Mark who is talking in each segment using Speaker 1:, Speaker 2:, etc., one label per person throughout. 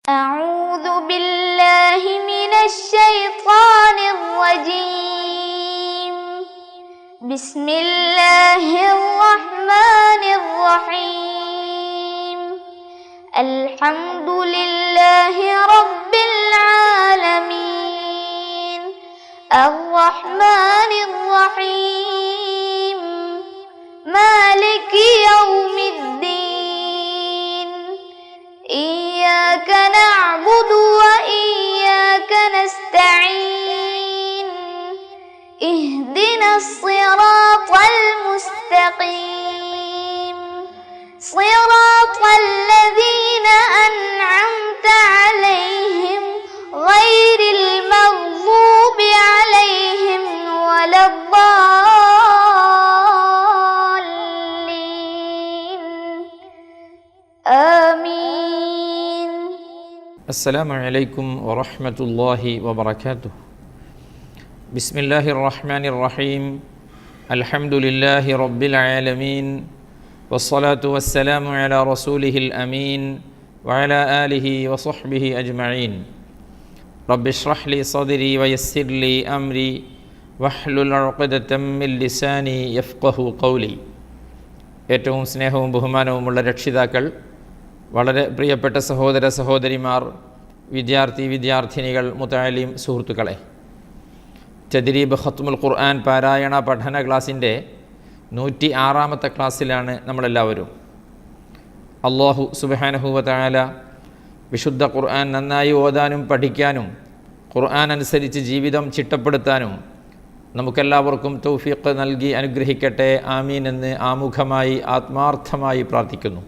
Speaker 1: أعوذ بالله من الشيطان الرجيم. بسم الله الرحمن الرحيم. الحمد لله رب العالمين. الرحمن الرحيم. مالك يوم الدين. إياك نعبد وإياك نستعين. اهدنا الصراط المستقيم. صراط الذين أنعمت عليهم غير المغضوب عليهم ولا الضالين. آمين.
Speaker 2: السلام عليكم ورحمة الله وبركاته. بسم الله الرحمن الرحيم. الحمد لله رب العالمين، والصلاة والسلام على رسوله الأمين وعلى آله وصحبه أجمعين. رب اشرح لي صدري ويسر لي أمري واحلل عقدة من لساني يفقه قولي. ഏറ്റവും സ്നേഹവും ബഹുമാനവുമുള്ള രക്ഷിതാക്കൾ, വളരെ പ്രിയപ്പെട്ട സഹോദര സഹോദരിമാർ, വിദ്യാർത്ഥിനികൾ, മുതഅല്ലിം സുഹൃത്തുക്കളെ, തദ്രീബ് ഖത്മുൽ ഖുർആൻ പാരായണ പഠന ക്ലാസ്സിൻ്റെ 106-ാമത്തെ ക്ലാസ്സിലാണ് നമ്മളെല്ലാവരും. അല്ലാഹു സുബ്ഹാനഹു വ തആല വിശുദ്ധ ഖുർആൻ നന്നായി ഓതാനും പഠിക്കാനും ഖുർആൻ അനുസരിച്ച് ജീവിതം ചിട്ടപ്പെടുത്താനും നമുക്കെല്ലാവർക്കും തൗഫീഖ് നൽകി അനുഗ്രഹിക്കട്ടെ. ആമീൻ എന്ന് ആമുഖമായി ആത്മാർത്ഥമായി പ്രാർത്ഥിക്കുന്നു.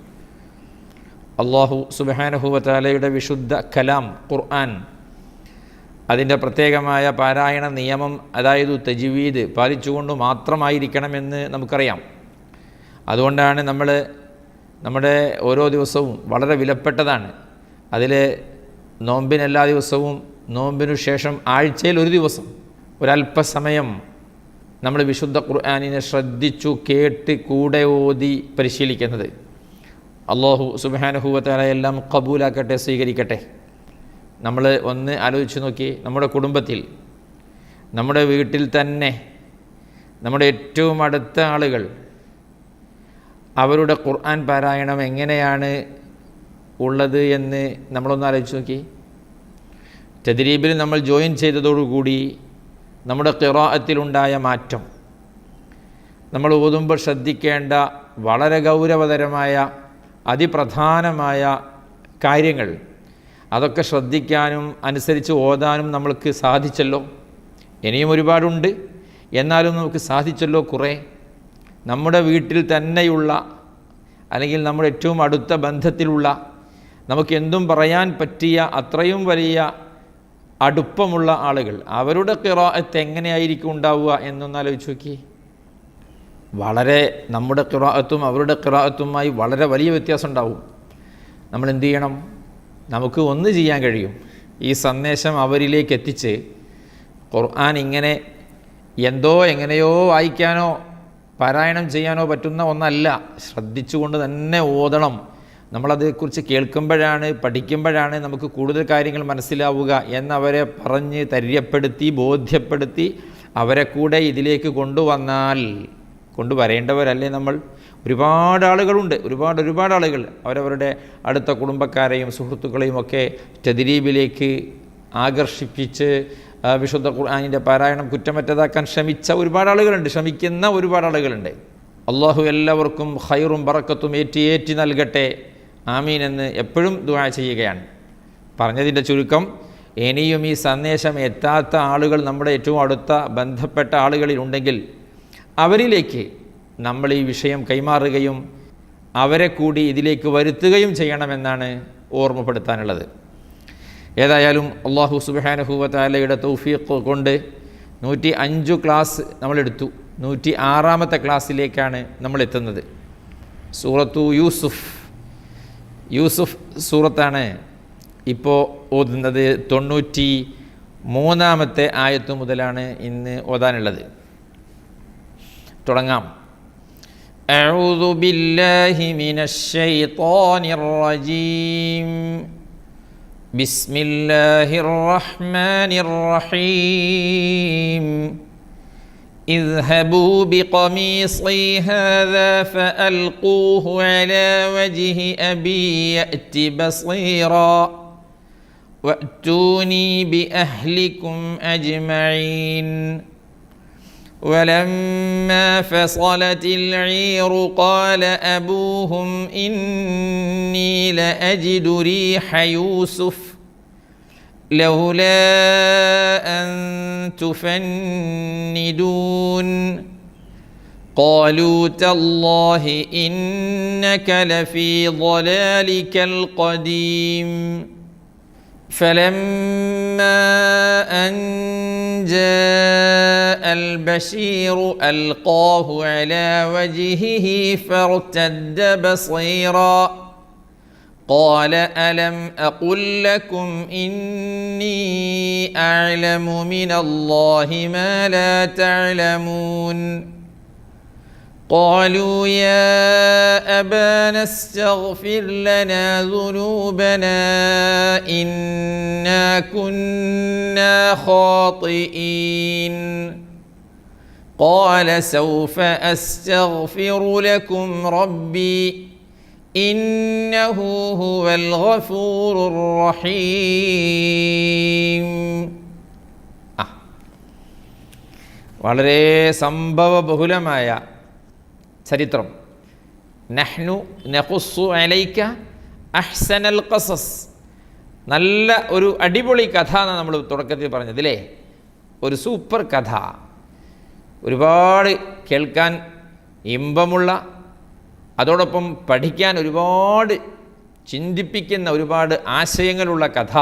Speaker 2: അല്ലാഹു സുബ്ഹാനഹു വ തആലയുടെ വിശുദ്ധ കലാം ഖുർആൻ, അതിൻ്റെ പ്രത്യേകമായ പാരായണ നിയമം, അതായത് തജ്വീദ് പാലിച്ചുകൊണ്ട് മാത്രമായിരിക്കണമെന്ന് നമുക്കറിയാം. അതുകൊണ്ടാണ് നമ്മുടെ ഓരോ ദിവസവും വളരെ വിലപ്പെട്ടതാണ്. അതിൽ നോമ്പിനെല്ലാ ദിവസവും, നോമ്പിനു ശേഷം ആഴ്ചയിൽ ഒരു ദിവസം ഒരല്പസമയം നമ്മൾ വിശുദ്ധ ഖുർആനിനെ ശ്രദ്ധിച്ചു കേട്ട് കൂടെ ഓതി പരിശീലിക്കുന്നത്. അല്ലാഹു സുബ്ഹാനഹു വ തആല എല്ലാം ഖബൂലാക്കട്ടെ, സ്വീകരിക്കട്ടെ. നമ്മൾ ഒന്ന് ആലോചിച്ച് നോക്കി, നമ്മുടെ കുടുംബത്തിൽ, നമ്മുടെ വീട്ടിൽ തന്നെ നമ്മുടെ ഏറ്റവും അടുത്ത ആളുകൾ, അവരുടെ ഖുർആൻ പാരായണം എങ്ങനെയാണ് ഉള്ളത് എന്ന് നമ്മളൊന്ന് ആലോചിച്ച് നോക്കി. തദ്രീബിൽ നമ്മൾ ജോയിൻ ചെയ്തതോടുകൂടി നമ്മുടെ ഖിറാഅത്തിലുണ്ടായ മാറ്റം, നമ്മൾ ഓതുമ്പോൾ ശ്രദ്ധിക്കേണ്ട വളരെ ഗൗരവതരമായ അതിപ്രധാനമായ കാര്യങ്ങൾ, അതൊക്കെ ശ്രദ്ധിക്കാനും അനുസരിച്ച് ഓതാനും നമ്മൾക്ക് സാധിച്ചല്ലോ. ഇനിയും ഒരുപാടുണ്ട്, എന്നാലും നമുക്ക് സാധിച്ചല്ലോ കുറേ. നമ്മുടെ വീട്ടിൽ തന്നെയുള്ള, അല്ലെങ്കിൽ നമ്മുടെ ഏറ്റവും അടുത്ത ബന്ധത്തിലുള്ള, നമുക്ക് എന്തും പറയാൻ പറ്റിയ അത്രയും വലിയ അടുപ്പമുള്ള ആളുകൾ, അവരുടെ ഖിറാഅത്ത് എങ്ങനെയായിരിക്കും ഉണ്ടാവുക എന്നൊന്നാലോചിച്ച് നോക്കി. വളരെ നമ്മുടെ ഖിറാഅത്തും അവരുടെ ഖിറാഅത്തുമായി വളരെ വലിയ വ്യത്യാസം ഉണ്ടാവും. നമ്മൾ എന്ത് ചെയ്യണം? നമുക്ക് ഒന്ന് ചെയ്യാൻ കഴിയും, ഈ സന്ദേശം അവരിലേക്ക് എത്തിച്ച് ഖുർആൻ ഇങ്ങനെ എങ്ങനെയോ വായിക്കാനോ പാരായണം ചെയ്യാനോ പറ്റുന്ന ഒന്നല്ല, ശ്രദ്ധിച്ചുകൊണ്ട് തന്നെ ഓതണം. നമ്മളതേക്കുറിച്ച് കേൾക്കുമ്പോഴാണ്, പഠിക്കുമ്പോഴാണ് നമുക്ക് കൂടുതൽ കാര്യങ്ങൾ മനസ്സിലാവുക എന്നവരെ പറഞ്ഞ് തര്യപ്പെടുത്തി ബോധ്യപ്പെടുത്തി അവരെ കൂടെ ഇതിലേക്ക് കൊണ്ടുവരേണ്ടവരല്ലേ നമ്മൾ. ഒരുപാട് ആളുകളുണ്ട്, ഒരുപാട് ആളുകൾ അവരവരുടെ അടുത്ത കുടുംബക്കാരെയും സുഹൃത്തുക്കളെയും ഒക്കെ തദ്രീബിലേക്ക് ആകർഷിപ്പിച്ച് വിശുദ്ധ ഖുർആനിൻ്റെ പാരായണം കുറ്റമറ്റതാക്കാൻ ശ്രമിക്കുന്ന ഒരുപാട് ആളുകളുണ്ട്. അള്ളാഹു എല്ലാവർക്കും ഖൈറും ബറക്കത്തും ഏറ്റി നൽകട്ടെ. ആമീൻ എന്ന് എപ്പോഴും ദുആ ചെയ്യുകയാണ്. പറഞ്ഞതിൻ്റെ ചുരുക്കം, ഇനിയും ഈ സന്ദേശം എത്താത്ത ആളുകൾ നമ്മുടെ ഏറ്റവും അടുത്ത ബന്ധപ്പെട്ട ആളുകളിലുണ്ടെങ്കിൽ അവരിലേക്ക് നമ്മൾ ഈ വിഷയം കൈമാറുകയും അവരെ കൂടി ഇതിലേക്ക് വരുത്തുകയും ചെയ്യണമെന്നാണ് ഓർമ്മപ്പെടുത്താനുള്ളത്. ഏതായാലും അല്ലാഹു സുബ്ഹാനഹു വ തആലയുടെ തൗഫീഖ് കൊണ്ട് 105 ക്ലാസ് നമ്മളെടുത്തു. 106-ാമത്തെ ക്ലാസ്സിലേക്കാണ് നമ്മൾ എത്തുന്നത്. സൂറത്തു യൂസുഫ് സൂറത്താണ് ഇപ്പോൾ ഓതുന്നത്. 93-ാമത്തെ ആയത്ത് മുതലാണ് ഇന്ന് ഓതാനുള്ളത്. തുടങ്ങാം. أعوذ بالله من الشيطان الرجيم ബിസ്മില്ലാഹിർ റഹ്മാനിർ റഹീം. اذهبوا بقميصي هذا فألقوه على وجه أبي يأت بصيرا وأتوني بأهلكم أجمعين. ولما فصلت العير قال أبوهم إني لأجد ريح يوسف لولا أن تفندون قالوا تالله إنك لفي ضلالك القديم. فلما أن جاء البشير ألقاه على وجهه فارتد بصيرا قال ألم أقل لكم إني أعلم من الله ما لا تعلمون. قالوا يا أبانا استغفر لنا ذنوبنا إنا كنا خاطئين. قال سوف أستغفر لكم ربي إنه هو الغفور الرحيم. വളരെ സംഭവബഹുലമായ ചരിത്രം. നഹ്നു നഖുസ്സു അലൈക അഹ്സനൽ ഖസസ്. നല്ല ഒരു അടിപൊളി കഥ എന്നാണ് നമ്മൾ തുടക്കത്തിൽ പറഞ്ഞത് അല്ലേ? ഒരു സൂപ്പർ കഥ, ഒരുപാട് കേൾക്കാൻ ഇമ്പമുള്ള, അതോടൊപ്പം പഠിക്കാൻ ഒരുപാട് ചിന്തിപ്പിക്കുന്ന ഒരുപാട് ആശയങ്ങളുള്ള കഥ.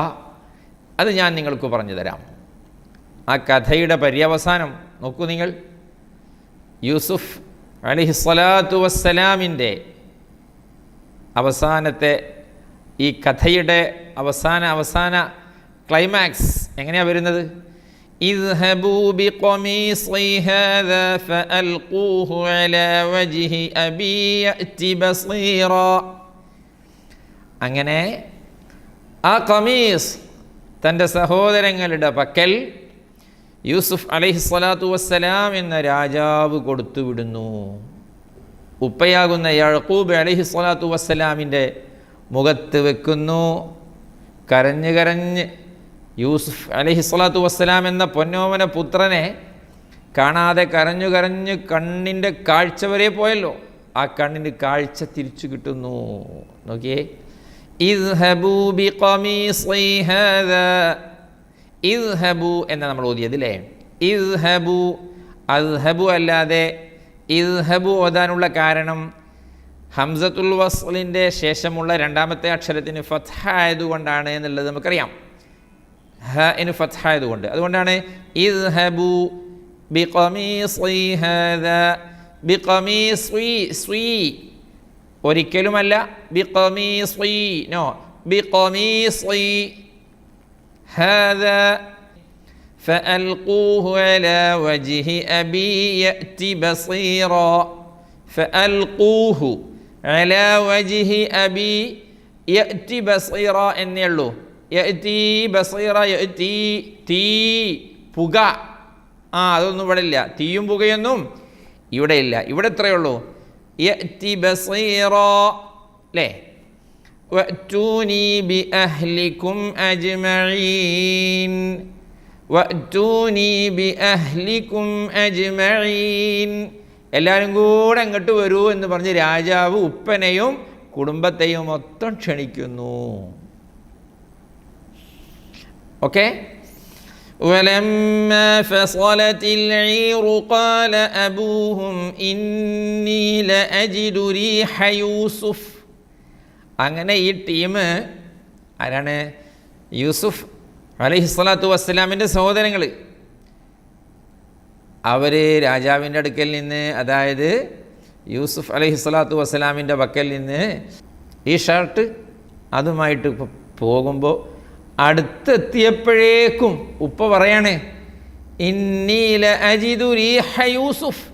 Speaker 2: അത് ഞാൻ നിങ്ങൾക്ക് പറഞ്ഞു തരാം. ആ കഥയുടെ പര്യവസാനം നോക്കൂ നിങ്ങൾ. യൂസുഫ് അലൈഹിസ്സലാത്തു വസ്സലാമിൻ്റെ അവസാനത്തെ ഈ കഥയുടെ അവസാന ക്ലൈമാക്സ് എങ്ങനെയാണ് വരുന്നത്? اذهبوا بقميصي هذا فألقوه على وجه أبي يأت بصيرا. അങ്ങനെ ആ ഖമീസ് തൻ്റെ സഹോദരങ്ങളുടെ പക്കൽ യൂസുഫ് അലൈഹിസ്സലാത്തു വസ്സലാം എന്ന രാജാവ് കൊടുത്തുവിടുന്നു. ഉപ്പയാകുന്ന യഅ്ഖൂബ് അലൈഹിസ്സലാത്തു വസ്സലാമിൻ്റെ മുഖത്ത് വെക്കുന്നു. കരഞ്ഞ് കരഞ്ഞ് യൂസുഫ് അലൈഹിസ്സലാത്തു വസ്സലാം എന്ന പൊന്നോമന പുത്രനെ കാണാതെ കരഞ്ഞു കരഞ്ഞ് കണ്ണിൻ്റെ കാഴ്ച വരെ പോയല്ലോ. ആ കണ്ണിൻ്റെ കാഴ്ച തിരിച്ചു കിട്ടുന്നു. നോക്കിയേ, ഇദ്ഹബൂ ബിഖമീസി ഹാദാ. ഇദ്ഹബു എന്ന നമ്മൾ ഓതിയത് അല്ലേ? ഇദ്ഹബു, അദ്ഹബു അല്ലാതെ ഇദ്ഹബു ഓതാനുള്ള കാരണം ഹംസത്തുൽ വസ്ലിൻ്റെ ശേഷമുള്ള രണ്ടാമത്തെ അക്ഷരത്തിന് ഫത്ഹ ആയതുകൊണ്ടാണ് എന്നുള്ളത് നമുക്കറിയാം. ഹ ഇന് ഫത്ഹ ആയതുകൊണ്ട്. അതുകൊണ്ടാണ് ഇദ്ഹബു ബിഖമീസി ഹാദാ. ബിഖമീസി, സ്വീ ഒരിക്കലുമല്ല ബിഖമീസി, നോ, ബിഖമീസി هذا فألقوه على وجه أبي يأت بصيرا. فألقوه على وجه أبي يأت بصيرا എന്നേ ഉള്ളൂ. يأتي بصيرا, يأتي തീ, പുക, അതൊന്നും ഇവിടെ ഇല്ല. തീയും പുകയൊന്നും ഇവിടെ ഇല്ല. ഇവിടെ എത്രയേ ഉള്ളൂ? يأتي بصيرا അല്ലേ? وأتوني بأهلكم أجمعين. وأتوني بأهلكم أجمعين. എല്ലാവരും കൂടെ അങ്ങോട്ട് വരൂ എന്ന് പറഞ്ഞ് രാജാവ് ഉപ്പനെയും കുടുംബത്തെയും മൊത്തം ക്ഷണിക്കുന്നു. ഓക്കെ. ولما فصلت العير قال أبوهم إني لأجد ريح يوسف. അങ്ങനെ ഈ ടീം ആരാണ്? യൂസുഫ് അലൈഹിസ്സലാത്തു വസ്സലാമിൻ്റെ സഹോദരങ്ങൾ. അവർ രാജാവിൻ്റെ അടുക്കൽ നിന്ന്, അതായത് യൂസുഫ് അലൈഹിസ്സലാത്തു വസ്സലാമിൻ്റെ പക്കൽ നിന്ന് ഈ ഷർട്ട് അതുമായിട്ട് പോകുമ്പോൾ അടുത്തെത്തിയപ്പോഴേക്കും ഉപ്പ പറയാണ്, ഇന്നി ലഅജിദു റീഹ യൂസുഫ്.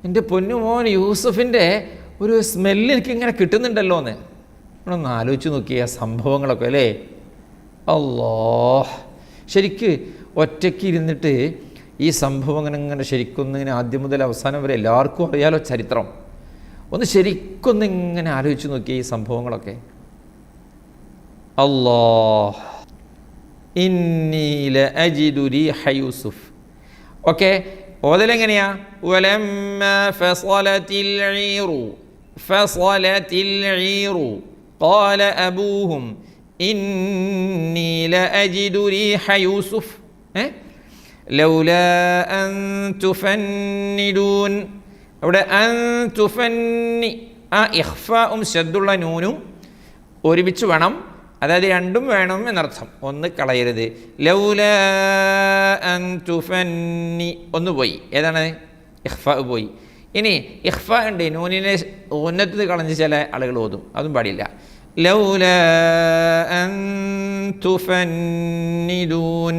Speaker 2: എൻ്റെ പൊന്നുമോൻ യൂസുഫിൻ്റെ ഒരു സ്മെല്ല് എനിക്ക് ഇങ്ങനെ കിട്ടുന്നുണ്ടല്ലോ എന്ന്. നമ്മളൊന്ന് ആലോചിച്ച് നോക്കിയ സംഭവങ്ങളൊക്കെ അല്ലേ? അല്ലാഹ്. ശരിക്ക് ഒറ്റയ്ക്ക് ഇരുന്നിട്ട് ഈ സംഭവം ഇങ്ങനെ ശരിക്കൊന്ന് ഇങ്ങനെ ആദ്യം മുതൽ അവസാനം വരെ എല്ലാവർക്കും അറിയാലോ ചരിത്രം. ഒന്ന് ശരിക്കൊന്ന് ഇങ്ങനെ ആലോചിച്ച് നോക്കിയ ഈ സംഭവങ്ങളൊക്കെ. അല്ലാഹ് ഇന്നി ലഅജിദു റീഹ യൂസുഫ്. ഓക്കെ, ഓതലെങ്ങനെയാ? വലമ്മാ ഫസലത്തിൽ ഈറു ഖാല അബൂഹും ഇന്നി ലഅജിദു റീഹ യൂസുഫ് ലൗലാ അൻ തുഫന്നിദൂൻ. അവിടെ അൻ തുഫന്നി, ആ ഇഖ്ഫാഉം ശദ്ദുള്ള നൂനും ഒരുമിച്ച് വേണം, അതായത് രണ്ടും വേണം എന്നർത്ഥം, ഒന്ന് കളയരുത്. ലൗലാ അൻ തുഫന്നി ഒന്ന് പോയി, ഏതാണ്? ഇഖ്ഫാ പോയി. ഇനി ഇഖ്ഫാ ഉണ്ട്, നൂനിനെ ഉന്നത്തത് കളഞ്ഞ് ചില ആളുകൾ ഓതും, അതും പാടില്ല. ലൗലാ അൻ തുഫന്നിദൂൻ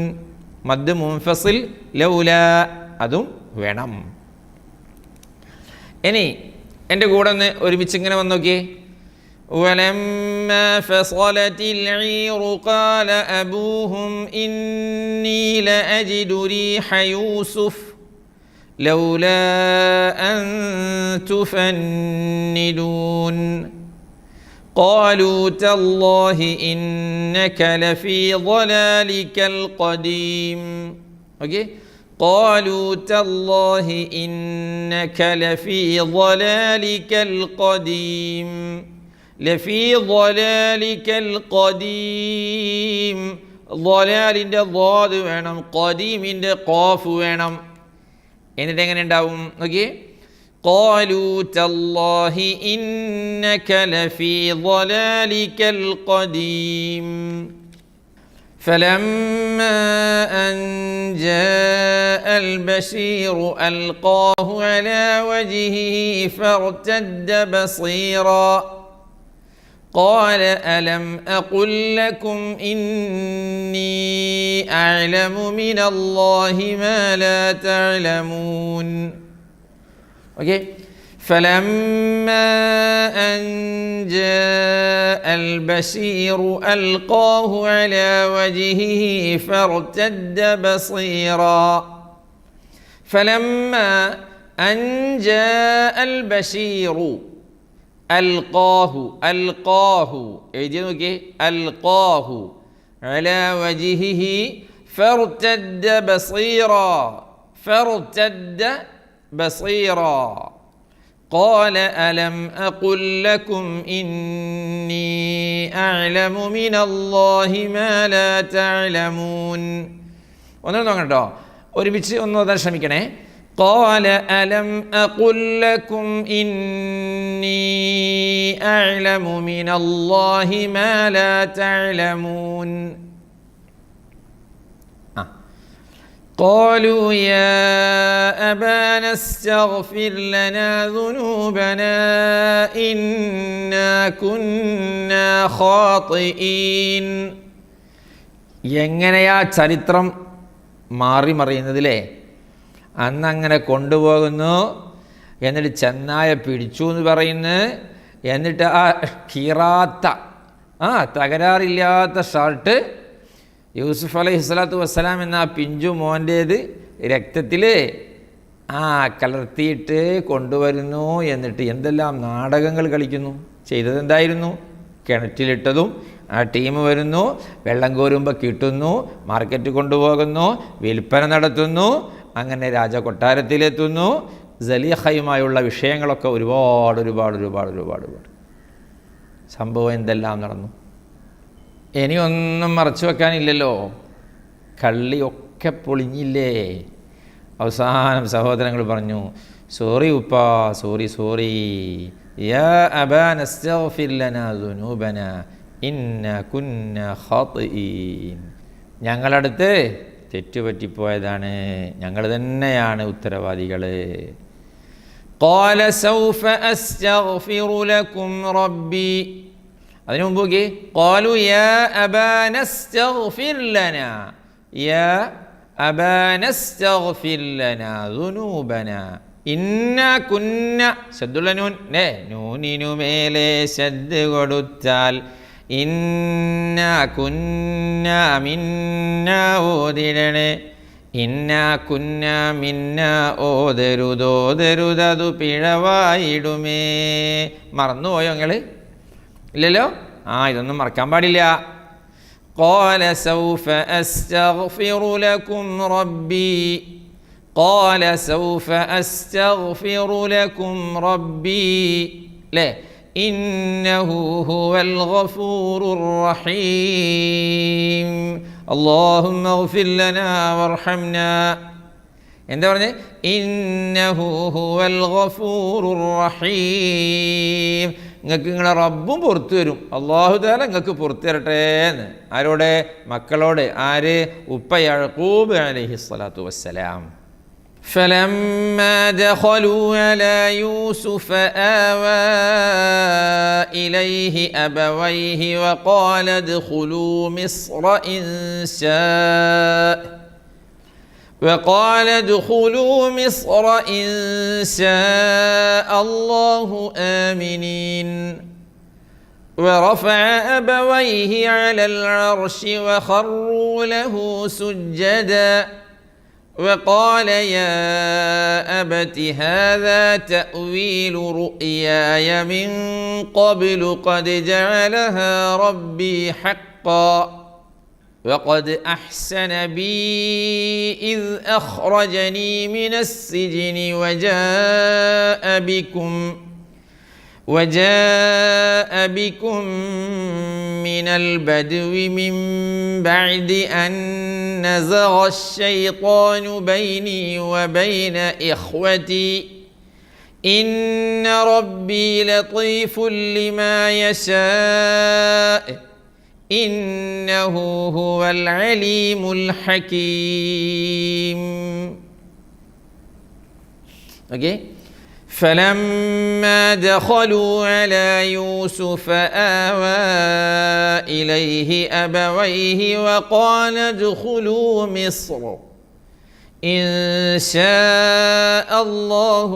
Speaker 2: മദ് മുൻഫസിൽ ലൗലാ അതും വേണം. ഇനി എൻ്റെ കൂടെ ഒന്ന് ഒരുമിച്ച് ഇങ്ങനെ വന്ന് നോക്കിയേ. ولما فصلت العير قال أبوهم إني لأجد ريح يوسف لولا أن تفندون قالوا تالله إنك لفي ضلالك القديم. Okay? قالوا تالله إنك لفي ضلالك القديم. ലഫീ ളലാലിക്കൽ ഖദീം. ളലാലിൻ്റെ ളാദ് വേണം, ഖദീമിൻ്റെ ഖാഫ് വേണം. എന്നിട്ട് എങ്ങനെ ഉണ്ടാവും നോക്കിയേ. ഖാലൂ തല്ലാഹി ഇന്നക ലഫീ ളലാലിക്കൽ ഖദീം. فلما أن جاء البشير ألقاه على وجهه فارتد بصيرا قال ألم أقل لكم إني أعلم من الله ما لا تعلمون. Okay. فلما أن جاء البشير ألقاه على وجهه فارتد بصيرا. فلما أن جاء البشير അൽഖാഹു എഴുതി നോക്കി. അൽഖാഹു അലാ വജ്ഹിഹി ഫർതദ്ദ ബസീറാ ഖാല അലം അഖുൽ ലക്കും ഇന്നി അഅലമു മിനല്ലാഹി മാ ലാ തഅലമൂൻ. ഒന്നും നോക്കട്ടോ, ഒരുമിച്ച് ഒന്ന് ഓതാൻ ശ്രമിക്കണേ. قال ألم أقل لكم إني أعلم من الله ما لا تعلمون. قالوا يا أبانا استغفر لنا ذنوبنا إنا كنا خاطئين. എങ്ങനെയാ ചരിത്രം മാറി മറിയുന്നതിലേ. അന്നങ്ങനെ കൊണ്ടുപോകുന്നു, എന്നിട്ട് ചെന്നായ പിടിച്ചു എന്ന് പറയുന്നു, എന്നിട്ട് ആ കീറാത്ത തകരാറില്ലാത്ത ഷർട്ട് യൂസുഫ് അലൈഹിസ്സലാത്തു വസ്സലാം എന്ന ആ പിഞ്ചു മോൻ്റേത് രക്തത്തിൽ കലർത്തിയിട്ട് കൊണ്ടുവരുന്നു. എന്നിട്ട് എന്തെല്ലാം നാടകങ്ങൾ കളിക്കുന്നു. ചെയ്തതെന്തായിരുന്നു? കിണറ്റിലിട്ടതും ആ ടീം വരുന്നു, വെള്ളം കോരുമ്പോൾ കിട്ടുന്നു, മാർക്കറ്റ് കൊണ്ടുപോകുന്നു, വിൽപ്പന നടത്തുന്നു, അങ്ങനെ രാജകൊട്ടാരത്തിലെത്തുന്നു. സലീഹയുമായുള്ള വിഷയങ്ങളൊക്കെ ഒരുപാട് സംഭവം എന്തെല്ലാം നടന്നു. ഇനിയൊന്നും മറച്ചു വെക്കാനില്ലല്ലോ. കള്ളിയൊക്കെ പൊളിഞ്ഞില്ലേ. അവസാനം സഹോദരങ്ങൾ പറഞ്ഞു, സോറി ഉപ്പാ, സോറി യാ അബാന അസ്തഗ്ഫിർ ലനാ ദുനൂബനാ ഇന്നാ കുന്നാ ഖാതിഈൻ. ഞങ്ങളടുത്ത് തെറ്റുപറ്റിപ്പോയതാണ്, ഞങ്ങൾ തന്നെയാണ് ഉത്തരവാദികൾ. ഖാല സൗഫ അസ്തഗ്ഫിറു ലക്കും റബ്ബി. അതിനു മുമ്പ് ഖാലു യാ അബാന അസ്തഗ്ഫിർ ലനാ, യാ അബാന അസ്തഗ്ഫിർ ലനാ ദുനൂബനാ ഇന്നാ കുന്ന. ശദ്ദുള്ള നൂൻ, നൂനിനു മേലെ ശദ്ദ് കൊടുത്താൽ ഇന്നാ കുന്നാ മിന്നാ ഓതിടണേ. ഇന്നാ കുന്നാ മിന്നാ ഓതരുതോതരുതതു പിഴവായിടുമേ. മറന്നുപോയോ നിങ്ങൾ? ഇല്ലല്ലോ. ഇതൊന്നും മറക്കാൻ പാടില്ല. ഖാല സൗഫ അസ്തഗ്ഫിറു ലക്കും റബ്ബി. ഖാല സൗഫ അസ്തഗ്ഫിറു ലക്കും റബ്ബി. അല്ലേ? ഇന്നഹു ഹുവൽ ഗഫൂറുർ റഹീം. അല്ലാഹുമ്മഗ്ഫിർ ലനാ വർഹംനാ. എന്താ പറഞ്ഞേ? ഇന്നഹു ഹുവൽ ഗഫൂറുർ റഹീം. നിങ്ങൾക്ക് നിങ്ങളെ റബ്ബും പുറത്തു വരും. അല്ലാഹു തആല നിങ്ങൾക്ക് പുറത്തു തരട്ടെ എന്ന്. ആരോടെ? മക്കളോട്. ആര്? ഉപ്പ യഅഖൂബ് അലൈഹിസ്സലാത്തു വസ്സലാം. فلما دخلوا على يوسف آوى إليه أبويه وقال ادخلوا مصر إن شاء الله آمنين. ورفع أبويه على العرش وخروا له سجدا وقال يا أبت هذا تأويل رؤياي من قبل قد جعلها ربي حقا وقد أحسن بي إذ أخرجني من السجن وجاء بكم من البدو من بعد أن نزغ الشيطان بيني وبين إخوتي إن ربي لطيف لما يشاء إنه هو العليم الحكيم. Okay? فلما دخلوا على يوسف آوى إليه أبويه وقال ادخلوا مصر إن شاء الله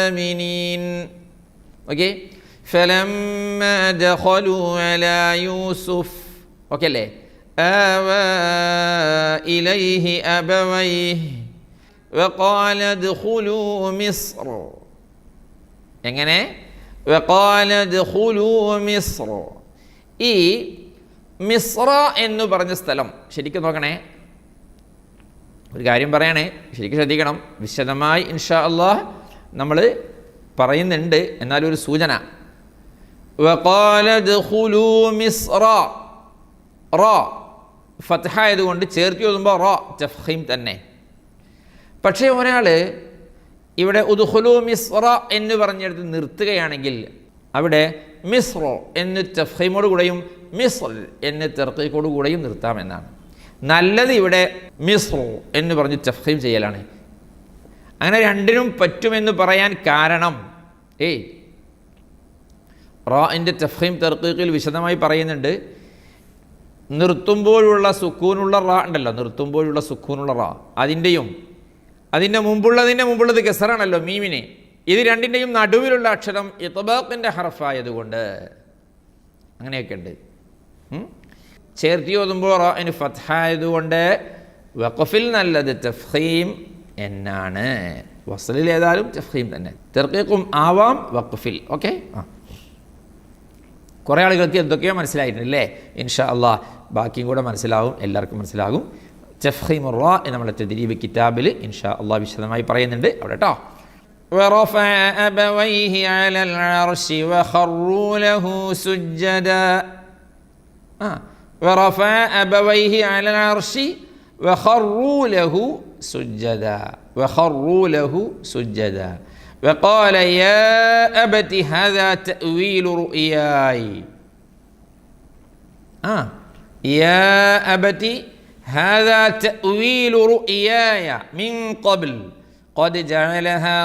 Speaker 2: آمنين. Okay? فلما دخلوا على يوسف okay آوى إليه أبويه وقال ادخلوا مصر. എങ്ങനെ? വഖാല ദഖുലൂ മിസ്ര. ഈ മിസ്ര എന്ന് പറഞ്ഞ സ്ഥലം ശരിക്കും നോക്കണേ. ഒരു കാര്യം പറയണേ, ശരിക്കും ശ്രദ്ധിക്കണം. വിശദമായി ഇൻഷാ അല്ലാഹ് നമ്മൾ പറയുന്നുണ്ട്. എന്നാലും ഒരു സൂചന. വഖാല ദഖുലൂ മിസ്ര. റ ഫത്ഹ ആയതുകൊണ്ട് ചേർത്തി ഓതുമ്പോൾ റ തഫ്ഖീം തന്നെ. പക്ഷേ ഒരാൾ ഇവിടെ ഉദ്ഖുലൂ മിസ്ര എന്ന് പറഞ്ഞെടുത്ത് നിർത്തുകയാണെങ്കിൽ അവിടെ മിസ്ര എന്ന് തഫ്ഖീമോട് കൂടെയും മിസ്ർ എന്ന് തർഖീഖോട് കൂടെയും നിർത്താമെന്നാണ് നല്ലത്. ഇവിടെ മിസ്ര എന്ന് പറഞ്ഞ് തഫ്ഖീം ചെയ്യലാണ്. അങ്ങനെ രണ്ടിനും പറ്റുമെന്ന് പറയാൻ കാരണം റാഇൻ്റെ തഫ്ഖീം തർഖീഖിൽ വിശദമായി പറയുന്നുണ്ട്. നിർത്തുമ്പോഴുള്ള സുക്കൂനുള്ള റാ ഉണ്ടല്ലോ, നിർത്തുമ്പോഴുള്ള സുക്കൂനുള്ള റാ, അതിൻ്റെ മുമ്പുള്ളത് കെസറാണല്ലോ മീമിനെ. ഇത് രണ്ടിൻ്റെയും നടുവിലുള്ള അക്ഷരം ഇത്ബാഖിൻ്റെ ഹർഫായതുകൊണ്ട് അങ്ങനെയൊക്കെ ഉണ്ട്. ചേർത്തി ഓതുമ്പോൾ റാഇന് ഫത്ഹ ആയതുകൊണ്ട് വഖഫിൽ നല്ലത് തഫ്ഖീം എന്നാണ്. വസ്ലിൽ ഏതായാലും തഫ്ഖീം തന്നെ. തർഖീഖും ആവാം വഖഫിൽ. ഓക്കെ. കുറേ ആളുകൾക്ക് എന്തൊക്കെയോ മനസ്സിലായിട്ടില്ലേ? ഇൻഷാ അല്ലാഹ് ബാക്കിയും കൂടെ മനസ്സിലാവും, എല്ലാവർക്കും മനസ്സിലാകും. തഫ്ഖീം റാ നമ്മുടെ തദ്രീബ് കിതാബിൽ ഇൻഷാ അല്ലാഹ് വിശദമായി പറയുന്നുണ്ട് അവിടെ കേട്ടോ. ورفع أبويه على العرش وخروا له سجدا. ورفع أبويه على العرش وخروا له سجدا وقال يا أبت هذا تأويل رؤياي. يا أبت هذا تأويل رؤياي من قبل قد جعلها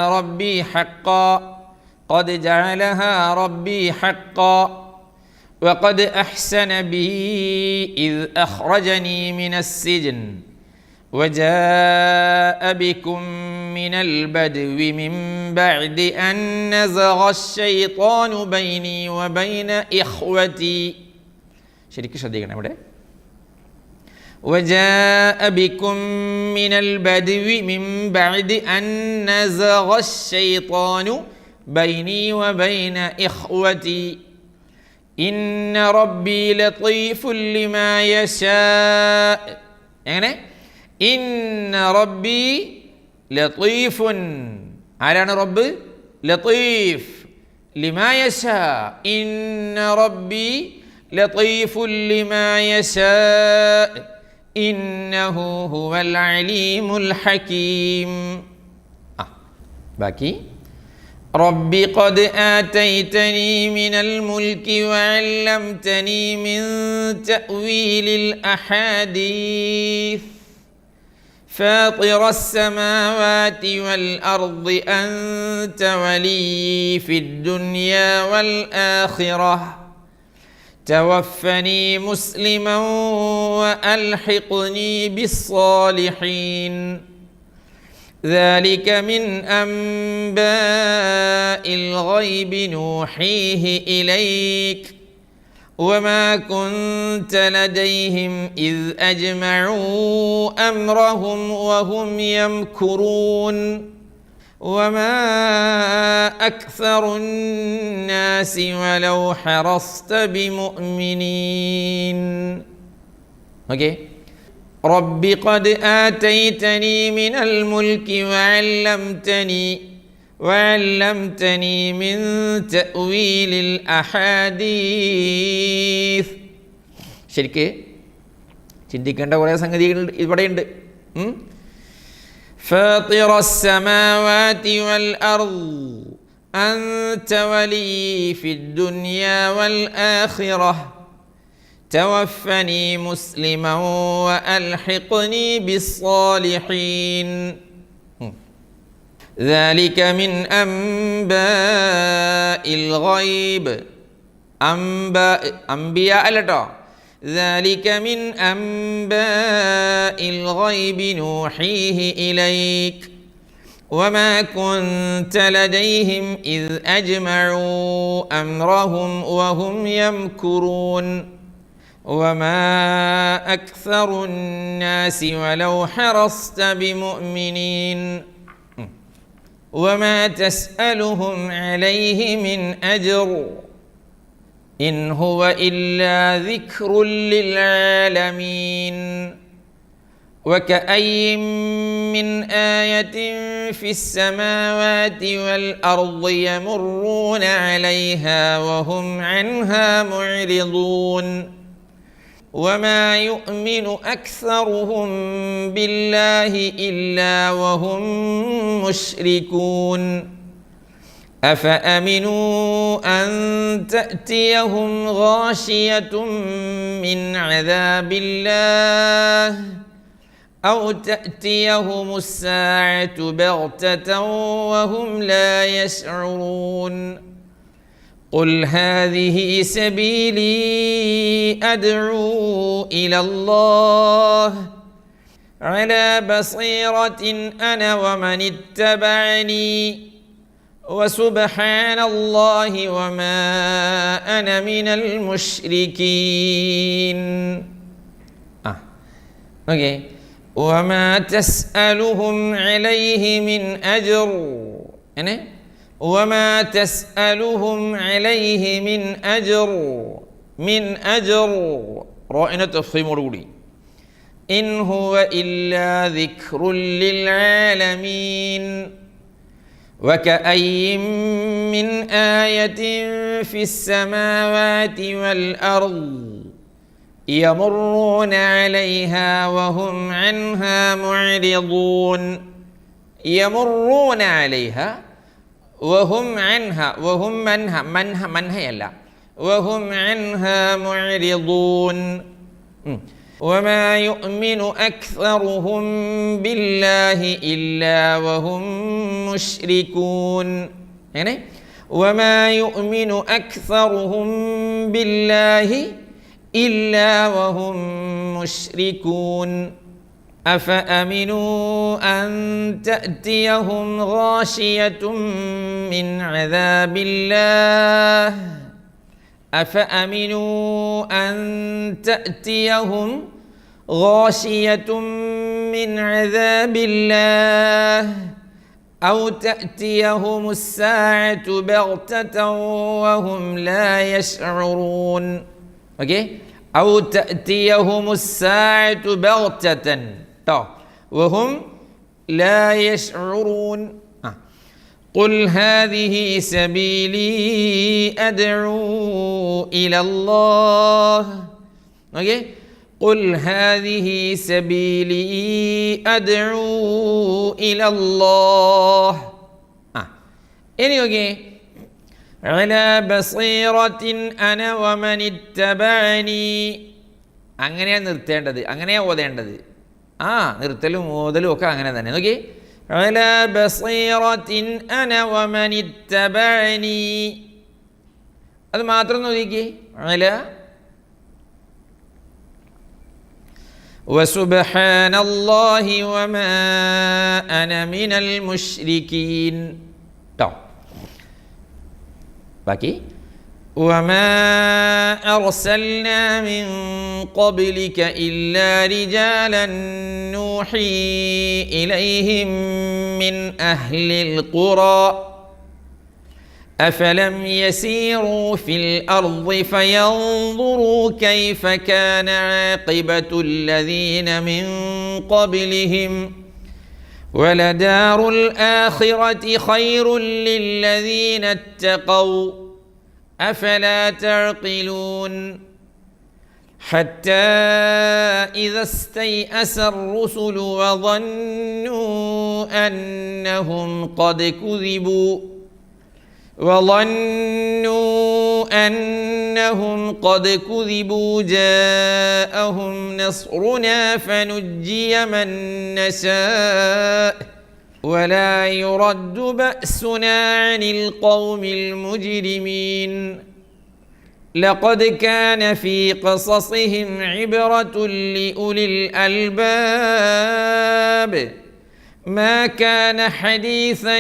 Speaker 2: ربي حقا وقد أحسن بي إذ أخرجني من السجن وجاء بكم من البدو من بعد أن نزغ الشيطان بيني وبين إخوتي ശരിക്കും ശ്രദ്ധിക്കണം ഇവിടെ. وجاء بكم من البدو من بعد أن نزغ الشيطان بيني وبين إخوتي إن ربي لطيف لما يشاء. എങ്ങനെ? ഇന്ന റബ്ബി ലത്തീഫുൻ. ആരാണ് റബ്ബ്? ലത്തീഫ്. ലിമാ യശാ. ഇന്ന റബ്ബി ലത്തീഫുൻ ലിമാ യശാ ഇന്നഹു ഹുവൽ അലീമുൽ ഹകീം. ബാക്കി റബ്ബി ഖദ് ആതൈതനി മിനൽ മുൽക്കി വഅല്ലംതനി മിൻ തഅ്വീലിൽ അഹാദീസ് فاطر السماوات والأرض أنت ولي في الدنيا والآخرة توفني مسلما وألحقني بالصالحين ذلك من أنباء الغيب نوحيه إليك وما كنت لديهم إذ أجمعوا أمرهم وهم يمكرون وما أكثر الناس ولو حرصت بمؤمنين. Okay. رب قد آتيتني من الملك وعلمتني من تأويل الأحاديث. ശരിക്ക് ചിന്തിക്കേണ്ട കുറേ സംഗതികൾ ഇവിടെയുണ്ട്. فاطر السماوات والأرض أنت ولي في الدنيا والآخرة توفني مسلما وألحقني بالصالحين ذلك من أنباء الغيب. أنبياء لട്ടോ. ذلك من أنباء الغيب نوحيه إليك وما كنت لديهم إذ أجمعوا أمرهم وهم يمكرون وما أكثر الناس ولو حرصت بمؤمنين وما تسألهم عليه من أجر إن هو إلا ذكر للعالمين وكأي من آية في السماوات والأرض يمرون عليها وهم عنها معرضون وما يؤمن أكثرهم بالله إلا وهم مشركون أفأمنوا أن تأتيهم غاشية من عذاب الله أو تأتيهم الساعة بغتة وهم لا يشعرون قل هذه سبيلي أدعو إلى الله على بصيرة أنا ومن اتبعني وسبحان الله وما أنا من المشركين. Okay. وما تسألهم عليه من أجر. وما تسألهم عليه من أجر رأينا تفخيم رولي إن هو إلا ذكر للعالمين وكأي من آية في السماوات والأرض يمرون عليها وهم عنها معرضون يمرون عليها وهم عنها منها يلا وهم عنها معرضون وما يؤمن أكثرهم بالله إلا وهم مشركون. يعني وما يؤمن أكثرهم بالله إلا وهم مشركون أفأمنوا أن تأتيهم غاشية من عذاب الله أفأمنوا أن تأتيهم غاشية من عذاب الله أو تأتيهم الساعة بغتة وهم لا يشعرون. ഓക്കെ, أو تأتيهم الساعة بغتة وهم لا يشعرون. قل هذه سبيلي أدعو إلى الله. ഓക്കെ, قل هذه سبيلي أدعو إلى الله. ഇനി ഓക്കെ, على بصيرة أنا ومن اتبعني. അങ്ങനെയാണ് നിർത്തേണ്ടത്, അങ്ങനെയാണ് ഓതേണ്ടത്. നിർത്തലും ഓതലും ഒക്കെ അങ്ങനെ തന്നെ. നോക്കി, على بصيرة أنا ومن اتبعني. അത് മാത്രം നോക്കിക്കേ. على وسبحان الله وما أنا من المشركين. باقي وما أرسلنا من قبلك إلا رجالا نوحي إليهم من أهل القرى أفلم يسيروا في الأرض فينظروا كيف كان عاقبة الذين من قبلهم ولدار الآخرة خير للذين اتقوا أفلا تعقلون. حتى إذا استيأس الرسل وظنوا أنهم قد كذبوا جاءهم نصرنا فنجي من نشاء ولا يرد بأسنا عن القوم المجرمين. لقد كان في قصصهم عبرة لأولي الألباب ما كان حديثا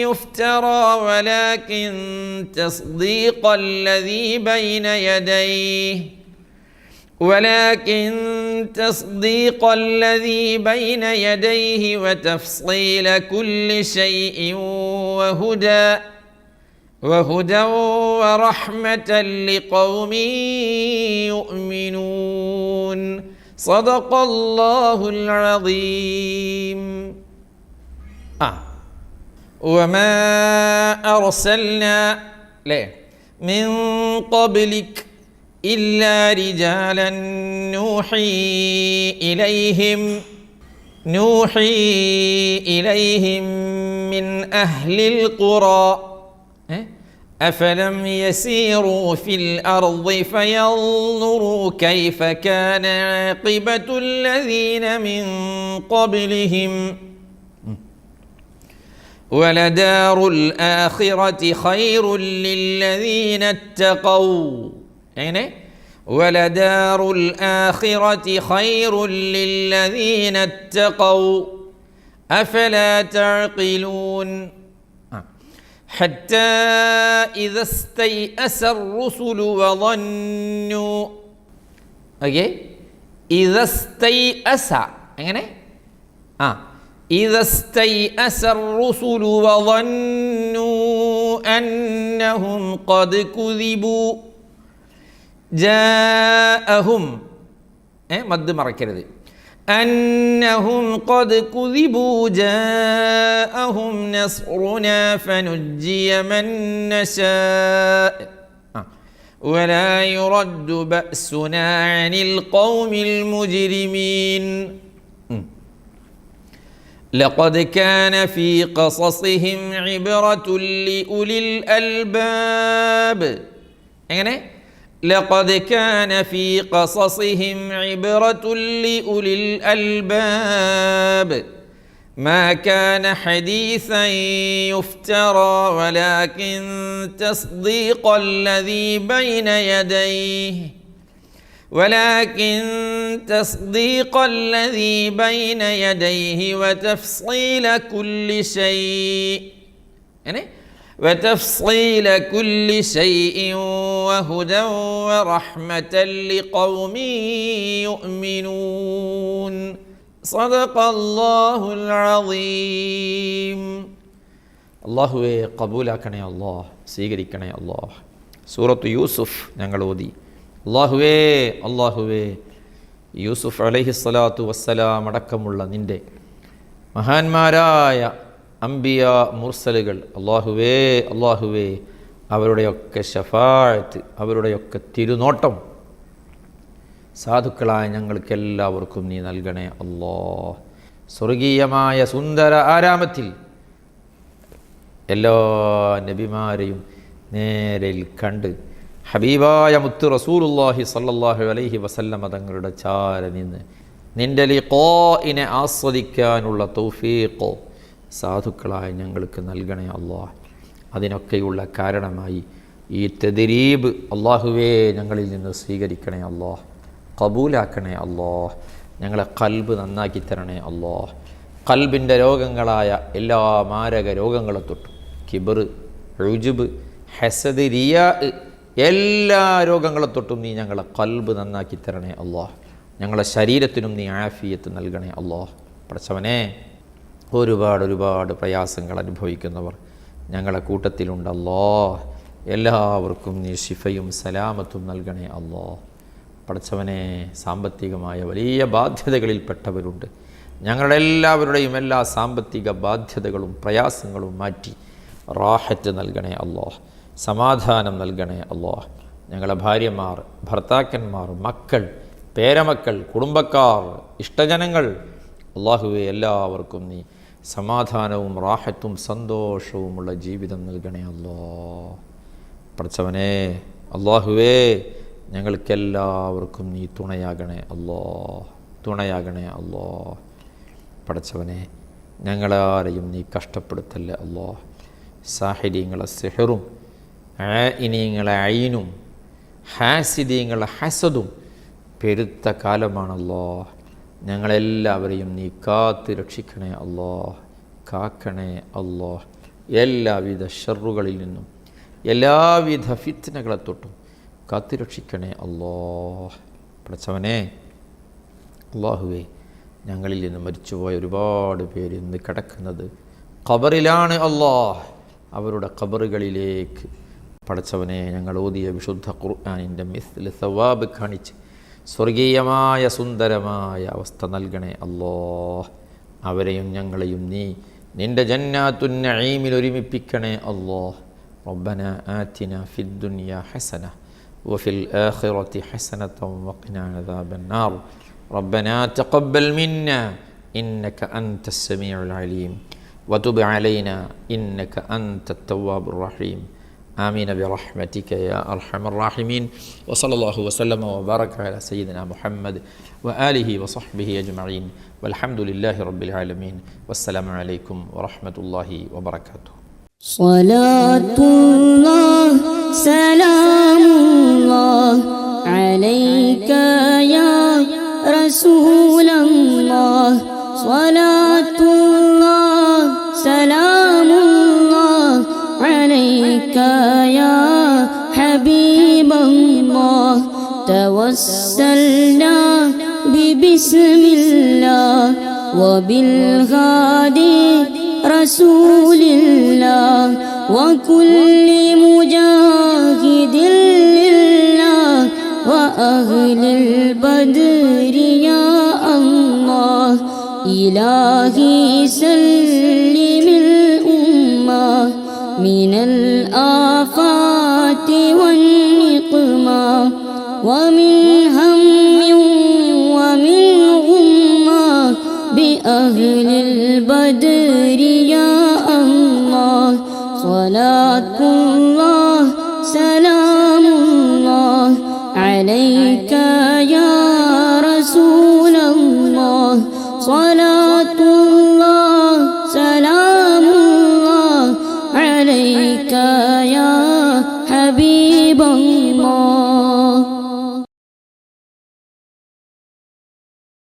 Speaker 2: يفترى ولكن تصديق الذي بين يديه وتفصيل كل شيء وهدى ورحمة لقوم يؤمنون. صدق الله العظيم. وما أرسلنا من قبلك إلا رجالا نوحي إليهم من أهل القرى أفلم يسيروا في الأرض فينظروا كيف كان عاقبة الذين من قبلهم ولدار الآخرة خير للذين اتقوا. ولدار الآخرة خير للذين اتقوا أفلا تعقلون. حتى إذا استيأس الرسل وظنوا. إذا استيأس إذا استيأس الرسل وظنوا أنهم قد كذبوا جاءهم മദ് മറക്കരുത്. أنهم قد كذبوا جاءهم نصرنا فنجي من نشاء ولا يرد بأسنا عن القوم المجرمين. لقد كان في قصصهم عبرة لأولي الألباب. لقد كان في قصصهم عبرة لأولي الألباب ما كان حديثا يفترى ولكن تصديق الذي بين يديه وتفصيل كل شيء. وتفصيل كل شيء وهدى ورحمة لقوم يؤمنون صدق الله العظيم. അള്ളാഹുവേ കബൂലാക്കണേ അല്ലാഹ്, സ്വീകരിക്കണേ അല്ലാഹ്. സൂറത്ത് യൂസുഫ് ഞങ്ങൾ ഓതി. അള്ളാഹുവേ യൂസുഫ് അലൈഹിസ്സലാത്തു വസ്സലാം അടക്കമുള്ള നിൻ്റെ മഹാന്മാരായ അംബിയ മുർസലുകൾ അള്ളാഹുവേ അവരുടെയൊക്കെ ശഫാഅത്ത്, അവരുടെയൊക്കെ തിരുനോട്ടം സാധുക്കളായ ഞങ്ങൾക്കെല്ലാവർക്കും നീ നൽകണേ അല്ലാഹ്. സ്വർഗീയമായ സുന്ദര ആരാമത്തിൽ എല്ലാ നബിമാരെയും നേരിൽ കണ്ട് ഹബീബായ മുത്ത് റസൂലുള്ളാഹി സ്വല്ലല്ലാഹു അലൈഹി വസല്ലമ തങ്ങളുടെ ചാര നിന്ന് നിൻ്റെ ലിഖാഇനെ ആസ്വദിക്കാനുള്ള തൗഫീഖ് സാധുക്കളായ ഞങ്ങൾക്ക് നൽകണേ അല്ലാഹ്. അതിനൊക്കെയുള്ള കാരണമായി ഈ തദ്രീബ് അള്ളാഹുവേ ഞങ്ങളിൽ നിന്ന് സ്വീകരിക്കണേ അല്ലാഹ്, കബൂലാക്കണേ അല്ലാഹ്. ഞങ്ങളെ ഖൽബ് നന്നാക്കി തരണേ അല്ലാഹ്. ഖൽബിൻ്റെ രോഗങ്ങളായ എല്ലാ മാരക രോഗങ്ങളെ തൊട്ടും കിബർ, ഉജ്ബ്, ഹസദ്, റിയാ എല്ലാ രോഗങ്ങളെ തൊട്ടും നീ ഞങ്ങളെ ഖൽബ് നന്നാക്കി തരണേ അല്ലാഹ്. ഞങ്ങളെ ശരീരത്തിനും നീ ആഫിയത്ത് നൽകണേ അല്ലാഹ്. പടച്ചവനെ, ഒരുപാട് പ്രയാസങ്ങൾ അനുഭവിക്കുന്നവർ ഞങ്ങളെ കൂട്ടത്തിലുണ്ട് അല്ലാഹ്. എല്ലാവർക്കും നീ ശിഫയും സലാമത്തും നൽകണേ അല്ലാഹ്. പടച്ചവനെ, സാമ്പത്തികമായ വലിയ ബാധ്യതകളിൽപ്പെട്ടവരുണ്ട്. ഞങ്ങളുടെ എല്ലാവരുടെയും എല്ലാ സാമ്പത്തിക ബാധ്യതകളും പ്രയാസങ്ങളും മാറ്റി റാഹത്ത് നൽകണേ അല്ലാഹ്, സമാധാനം നൽകണേ അല്ലാഹ്. ഞങ്ങളെ ഭാര്യമാർ, ഭർത്താക്കന്മാർ, മക്കൾ, പേരമക്കൾ, കുടുംബക്കാർ, ഇഷ്ടജനങ്ങൾ അല്ലാഹുവേ എല്ലാവർക്കും നീ സമാധാനവും റാഹത്തും സന്തോഷവുമുള്ള ജീവിതം നൽകണേ അല്ലാഹ്. പടച്ചവനെ, അല്ലാഹുവേ ഞങ്ങൾക്കെല്ലാവർക്കും നീ തുണയാകണേ അല്ലാഹ്. പടച്ചവനെ, ഞങ്ങളാരെയും നീ കഷ്ടപ്പെടുത്തല്ലേ അല്ലാഹ്. സാഹിര്യങ്ങളെ സിഹറും ആഇനീങ്ങളെ ഐനും ഹാസിദീങ്ങളെ ഹസദും പെരുത്ത കാലമാണല്ലോ. ഞങ്ങളെല്ലാവരെയും നീ കാത്ത് രക്ഷിക്കണേ അല്ലാഹ്, കാക്കണേ അല്ലാഹ്. എല്ലാവിധ ഷർറുകളിൽ നിന്നും എല്ലാവിധ ഫിത്നകളെ തൊട്ടും കാത്ത് രക്ഷിക്കണേ അല്ലാഹ്. പടച്ചവനെ, അല്ലാഹുവേ ഞങ്ങളിൽ നിന്ന് മരിച്ചുപോയ ഒരുപാട് പേര് ഇന്ന് കിടക്കുന്നത് ഖബറിലാണ് അല്ലാഹ്. അവരുടെ ഖബറുകളിലേക്ക് പടച്ചവനെ ഞങ്ങൾ ഓതിയ വിശുദ്ധ ഖുർആനിൻ്റെ മിസ്ൽ സവാബ് കാണിച്ച് സ്വർഗീയമായ സുന്ദരമായ അവസ്ഥ നൽകണേ അല്ലാഹ്. അവരെയും ഞങ്ങളെയും നീ നിൻ്റെ ജന്നാത്തുൻ നഈമിൽ ഒരുമിപ്പിക്കണേ അല്ലാഹ്. റബ്ബനാ ആതിനാ ഫിദ്ദുനിയാ ഹസന വഫിൽ ആഖിറതി ഹസനതൻ വഖിനാ അദാബൻ നാർ. റബ്ബനാ തഖബ്ബൽ മിന്നാ ഇന്നക അൻതസ് സമീഉൽ അലീം وتب علينا إنك أنت التواب الرحيم. آمين برحمتك يا أرحم الراحمين. وصلى الله وسلم وبارك على سيدنا محمد وآله وصحبه أجمعين والحمد لله رب العالمين. والسلام عليكم ورحمة الله وبركاته.
Speaker 3: صلاة الله سلام الله عليك يا رسول الله. صلاة الله سلام الله عليك يا حبيب الله. توسلنا ببسم الله وبالهادي رسول الله وكل مجاهد لله وأهل البدر يا الله. إلهي سلم الأمة من الآفات والنقمة ومن هم ومن غمة بأهل البدر يا الله. صلاة الله سلام الله عليك يا رسول الله. صلاة الله سلام